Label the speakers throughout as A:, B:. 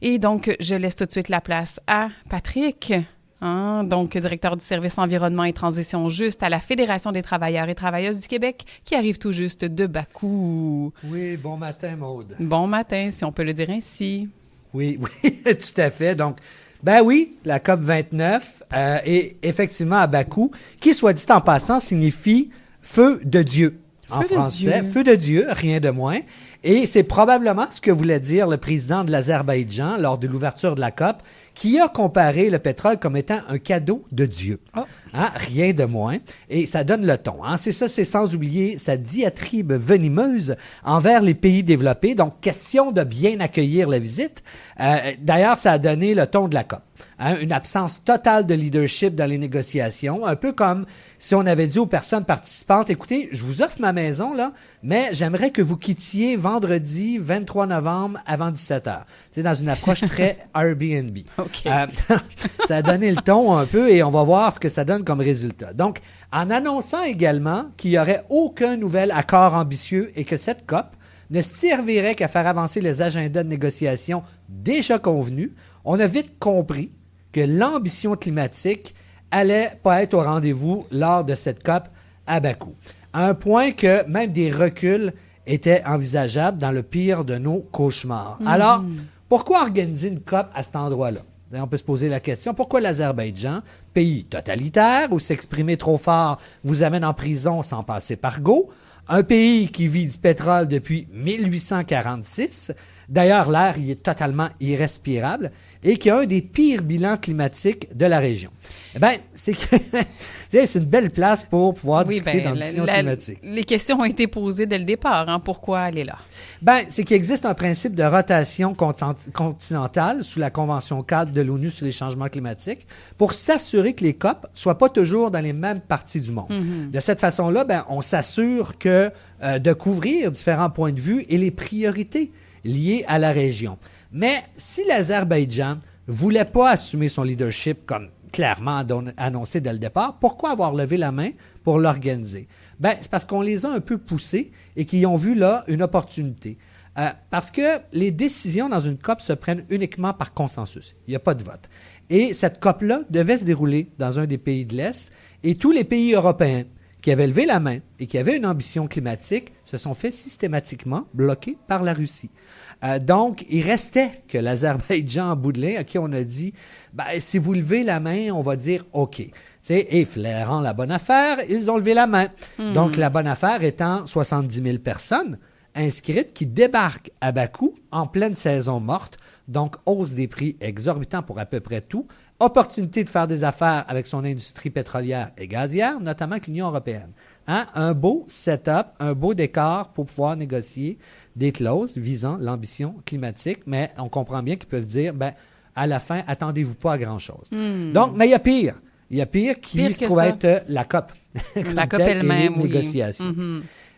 A: Et donc, je laisse tout de suite la place à Patrick, donc directeur du service environnement et transition juste à la Fédération des travailleurs et travailleuses du Québec, qui arrive tout juste de Bakou.
B: Oui, bon matin, Maude.
A: Bon matin, si on peut le dire ainsi.
B: Oui, tout à fait. Donc, ben oui, la COP 29 est effectivement à Bakou, qui, soit dit en passant, signifie « feu de Dieu ». En français, feu de Dieu, rien de moins. Et c'est probablement ce que voulait dire le président de l'Azerbaïdjan lors de l'ouverture de la COP, qui a comparé le pétrole comme étant un cadeau de Dieu. Oh. Rien de moins. Et ça donne le ton. C'est ça, c'est sans oublier sa diatribe venimeuse envers les pays développés. Donc, question de bien accueillir la visite. D'ailleurs, ça a donné le ton de la COP. Une absence totale de leadership dans les négociations, un peu comme si on avait dit aux personnes participantes, écoutez, je vous offre ma maison, là, mais j'aimerais que vous quittiez vendredi 23 novembre avant 17h. C'est dans une approche très Airbnb.
A: Okay.
B: Ça a donné le ton un peu et on va voir ce que ça donne comme résultat. Donc, en annonçant également qu'il n'y aurait aucun nouvel accord ambitieux et que cette COP ne servirait qu'à faire avancer les agendas de négociation déjà convenus, on a vite compris que l'ambition climatique allait pas être au rendez-vous lors de cette COP à Bakou. À un point que même des reculs étaient envisageables dans le pire de nos cauchemars. Alors, pourquoi organiser une COP à cet endroit-là? On peut se poser la question, pourquoi l'Azerbaïdjan, pays totalitaire où s'exprimer trop fort vous amène en prison sans passer par go, un pays qui vit du pétrole depuis 1846, d'ailleurs l'air y est totalement irrespirable, et qui a un des pires bilans climatiques de la région. Eh bien, c'est une belle place pour pouvoir discuter d'ambition climatique.
A: Les questions ont été posées dès le départ. Pourquoi elle est là?
B: Bien, c'est qu'il existe un principe de rotation continentale sous la Convention cadre de l'ONU sur les changements climatiques pour s'assurer que les COP ne soient pas toujours dans les mêmes parties du monde. De cette façon-là, on s'assure de couvrir différents points de vue et les priorités liées à la région. Mais si l'Azerbaïdjan ne voulait pas assumer son leadership comme clairement annoncé dès le départ, pourquoi avoir levé la main pour l'organiser? C'est parce qu'on les a un peu poussés et qu'ils ont vu là une opportunité. Parce que les décisions dans une COP se prennent uniquement par consensus. Il n'y a pas de vote. Et cette COP-là devait se dérouler dans un des pays de l'Est et tous les pays européens qui avaient levé la main et qui avaient une ambition climatique se sont fait systématiquement bloquer par la Russie. Donc, il restait que l'Azerbaïdjan en bout de ligne, à qui on a dit, si vous levez la main, on va dire OK. Et flairant la bonne affaire, ils ont levé la main. Donc, la bonne affaire étant 70 000 personnes inscrites qui débarquent à Bakou en pleine saison morte. Donc, hausse des prix exorbitants pour à peu près tout. Opportunité de faire des affaires avec son industrie pétrolière et gazière, notamment avec l'Union européenne. Un beau setup, un beau décor pour pouvoir négocier des clauses visant l'ambition climatique, mais on comprend bien qu'ils peuvent dire, à la fin, attendez-vous pas à grand-chose. Donc, mais il y a pire. Il y a pire qui se trouve être la COP.
A: La COP elle-même,
B: oui. Négociations.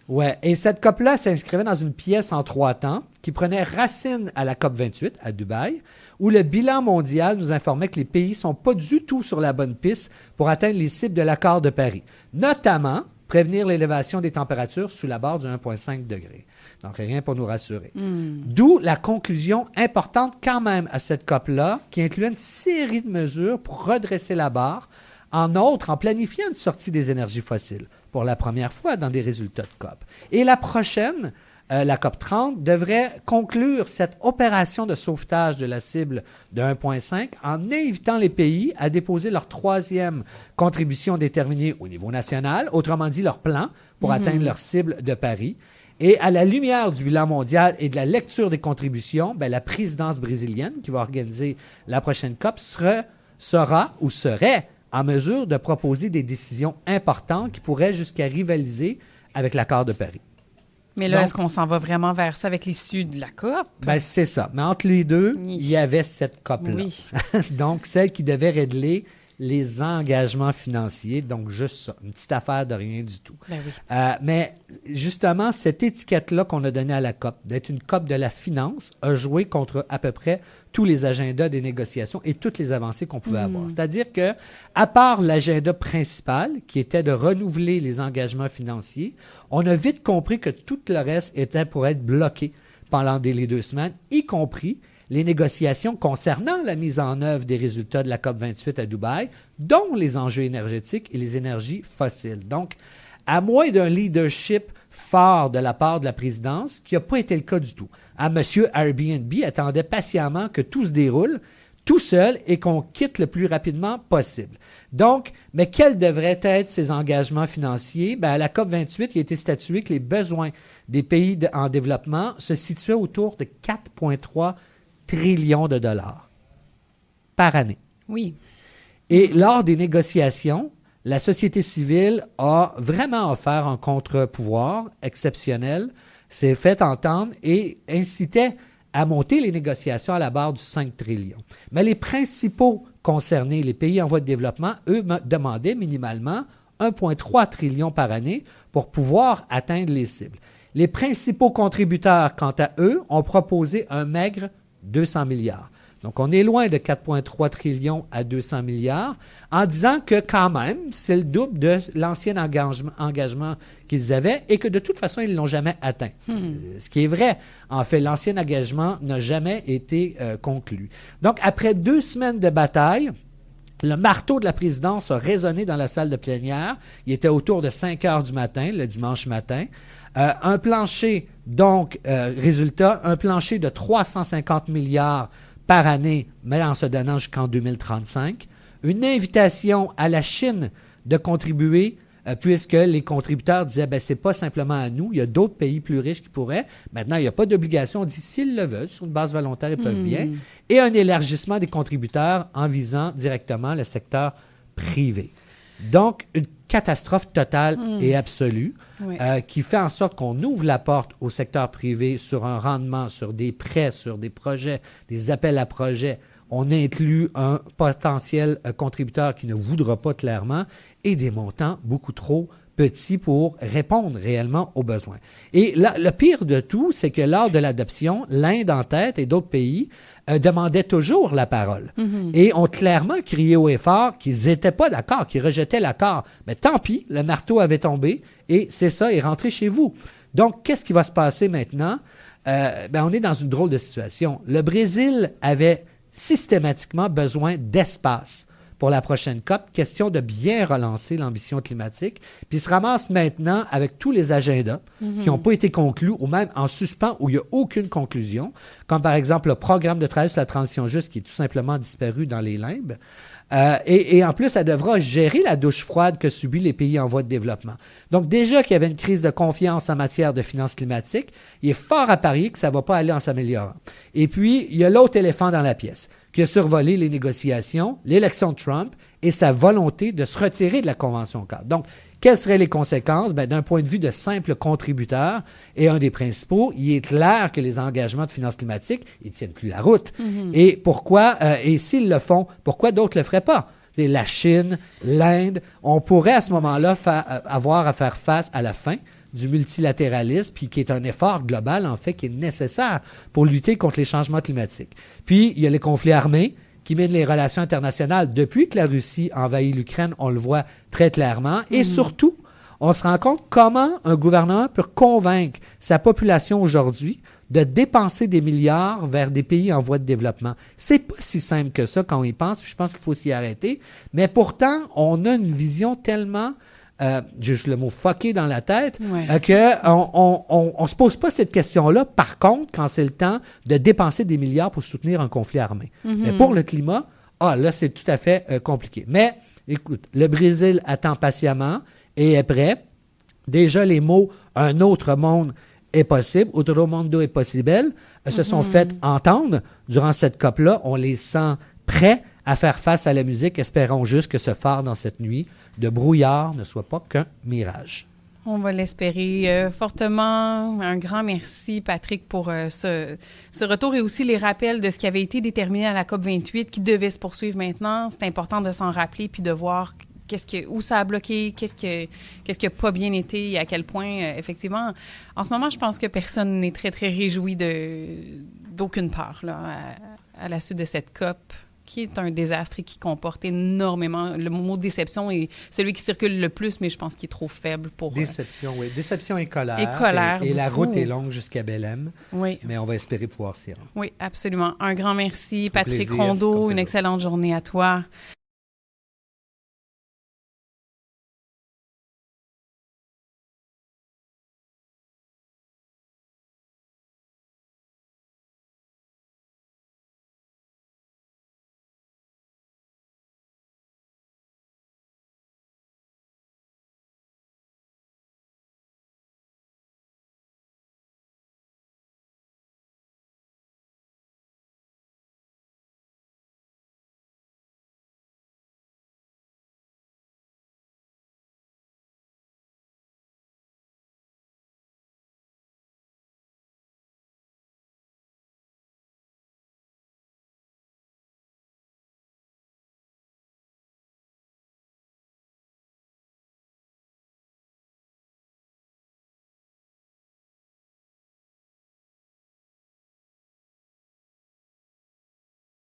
B: Ouais. Et cette COP-là s'inscrivait dans une pièce en 3 temps qui prenait racine à la COP 28 à Dubaï, où le bilan mondial nous informait que les pays ne sont pas du tout sur la bonne piste pour atteindre les cibles de l'accord de Paris, notamment prévenir l'élévation des températures sous la barre du 1,5 degré. Donc, rien pour nous rassurer. D'où la conclusion importante quand même à cette COP-là, qui incluait une série de mesures pour redresser la barre, en planifiant une sortie des énergies fossiles, pour la première fois dans des résultats de COP. Et la prochaine, la COP 30, devrait conclure cette opération de sauvetage de la cible de 1,5 en invitant les pays à déposer leur 3e contribution déterminée au niveau national, autrement dit leur plan pour atteindre leur cible de Paris. Et à la lumière du bilan mondial et de la lecture des contributions, la présidence brésilienne qui va organiser la prochaine COP serait en mesure de proposer des décisions importantes qui pourraient jusqu'à rivaliser avec l'accord de Paris.
A: Mais là, est-ce qu'on s'en va vraiment vers ça avec l'issue de la COP?
B: C'est ça. Mais entre les deux, il y avait cette COP-là.
A: Oui.
B: Donc, celle qui devait régler les engagements financiers. Donc, juste ça. Une petite affaire de rien du tout.
A: Oui.
B: Mais justement, cette étiquette-là qu'on a donnée à la COP, d'être une COP de la finance, a joué contre à peu près tous les agendas des négociations et toutes les avancées qu'on pouvait avoir. C'est-à-dire que, à part l'agenda principal, qui était de renouveler les engagements financiers, on a vite compris que tout le reste était pour être bloqué pendant les 2 semaines, y compris les négociations concernant la mise en œuvre des résultats de la COP28 à Dubaï, dont les enjeux énergétiques et les énergies fossiles. Donc, à moins d'un leadership fort de la part de la présidence, qui n'a pas été le cas du tout. M. Airbnb attendait patiemment que tout se déroule tout seul et qu'on quitte le plus rapidement possible. Donc, mais quels devraient être ces engagements financiers? Bien, à la COP28, il a été statué que les besoins des pays en développement se situaient autour de 4,3 trillions de dollars par année.
A: Oui.
B: Et lors des négociations, la société civile a vraiment offert un contre-pouvoir exceptionnel, s'est fait entendre et incitait à monter les négociations à la barre du 5 trillions. Mais les principaux concernés, les pays en voie de développement, eux, demandaient minimalement 1,3 trillion par année pour pouvoir atteindre les cibles. Les principaux contributeurs, quant à eux, ont proposé un maigre 200 milliards. Donc, on est loin de 4,3 trillions à 200 milliards, en disant que quand même, c'est le double de l'ancien engagement qu'ils avaient et que de toute façon, ils ne l'ont jamais atteint. Ce qui est vrai. En fait, l'ancien engagement n'a jamais été conclu. Donc, après 2 semaines de bataille, le marteau de la présidence a résonné dans la salle de plénière. Il était autour de 5 heures du matin, le dimanche matin. Un plancher, donc, résultat, un plancher de 350 milliards par année, mais en se donnant jusqu'en 2035. Une invitation à la Chine de contribuer, puisque les contributeurs disaient, bien, ce n'est pas simplement à nous, il y a d'autres pays plus riches qui pourraient. Maintenant, il n'y a pas d'obligation. On dit, s'ils le veulent, sur une base volontaire, ils peuvent bien. Et un élargissement des contributeurs en visant directement le secteur privé. Donc, une catastrophe totale et absolue qui fait en sorte qu'on ouvre la porte au secteur privé sur un rendement, sur des prêts, sur des projets, des appels à projets. On inclut un potentiel contributeur qui ne voudra pas clairement et des montants beaucoup trop petits pour répondre réellement aux besoins. Et là, le pire de tout, c'est que lors de l'adoption, l'Inde en tête et d'autres pays demandaient toujours la parole et ont clairement crié haut et fort qu'ils n'étaient pas d'accord, qu'ils rejetaient l'accord. Mais tant pis, le marteau avait tombé et c'est ça, et rentrez chez vous. Donc, qu'est-ce qui va se passer maintenant? On est dans une drôle de situation. Le Brésil avait systématiquement besoin d'espace pour la prochaine COP, question de bien relancer l'ambition climatique, puis se ramasse maintenant avec tous les agendas qui n'ont pas été conclus ou même en suspens où il n'y a aucune conclusion, comme par exemple le programme de travail sur la transition juste qui est tout simplement disparu dans les limbes. Et en plus, elle devra gérer la douche froide que subissent les pays en voie de développement. Donc déjà qu'il y avait une crise de confiance en matière de finances climatiques, il est fort à parier que ça ne va pas aller en s'améliorant. Et puis, il y a l'autre éléphant dans la pièce qui a survolé les négociations, l'élection de Trump et sa volonté de se retirer de la Convention cadre. Donc, quelles seraient les conséquences? D'un point de vue de simple contributeur et un des principaux, il est clair que les engagements de finances climatiques, ils ne tiennent plus la route. Et pourquoi, et s'ils le font, pourquoi d'autres ne le feraient pas? C'est la Chine, l'Inde, on pourrait à ce moment-là avoir à faire face à la fin du multilatéralisme, puis qui est un effort global, en fait, qui est nécessaire pour lutter contre les changements climatiques. Puis, il y a les conflits armés qui minent les relations internationales. Depuis que la Russie envahit l'Ukraine, on le voit très clairement. Et surtout, on se rend compte comment un gouvernement peut convaincre sa population aujourd'hui de dépenser des milliards vers des pays en voie de développement. C'est pas si simple que ça quand on y pense, puis je pense qu'il faut s'y arrêter. Mais pourtant, on a une vision tellement... j'ai juste le mot « fucké » dans la tête, qu'on ne se pose pas cette question-là, par contre, quand c'est le temps de dépenser des milliards pour soutenir un conflit armé. Mais pour le climat, là, c'est tout à fait compliqué. Mais, écoute, le Brésil attend patiemment et est prêt. Déjà, les mots « un autre monde est possible »,« Outro mundo est possible » se sont fait entendre durant cette COP-là. On les sent prêts à faire face à la musique. Espérons juste que ce phare dans cette nuit de brouillard ne soit pas qu'un mirage.
A: On va l'espérer fortement. Un grand merci, Patrick, pour ce retour et aussi les rappels de ce qui avait été déterminé à la COP28 qui devait se poursuivre maintenant. C'est important de s'en rappeler puis de voir où ça a bloqué, qu'est-ce qui n'a pas bien été et à quel point, effectivement, en ce moment, je pense que personne n'est très, très réjoui d'aucune part là, à la suite de cette COP. qui est un désastre et qui comporte énormément. Le mot déception est celui qui circule le plus, mais je pense qu'il est trop faible pour...
B: Déception, oui. Déception et colère.
A: Et colère,
B: Et la
A: beaucoup.
B: route est longue jusqu'à Belém.
A: Oui.
B: Mais on va espérer pouvoir s'y rendre.
A: Oui, absolument. Un grand merci, Patrick
B: plaisir,
A: Rondeau.
B: comme
A: Une
B: toujours.
A: excellente journée à toi.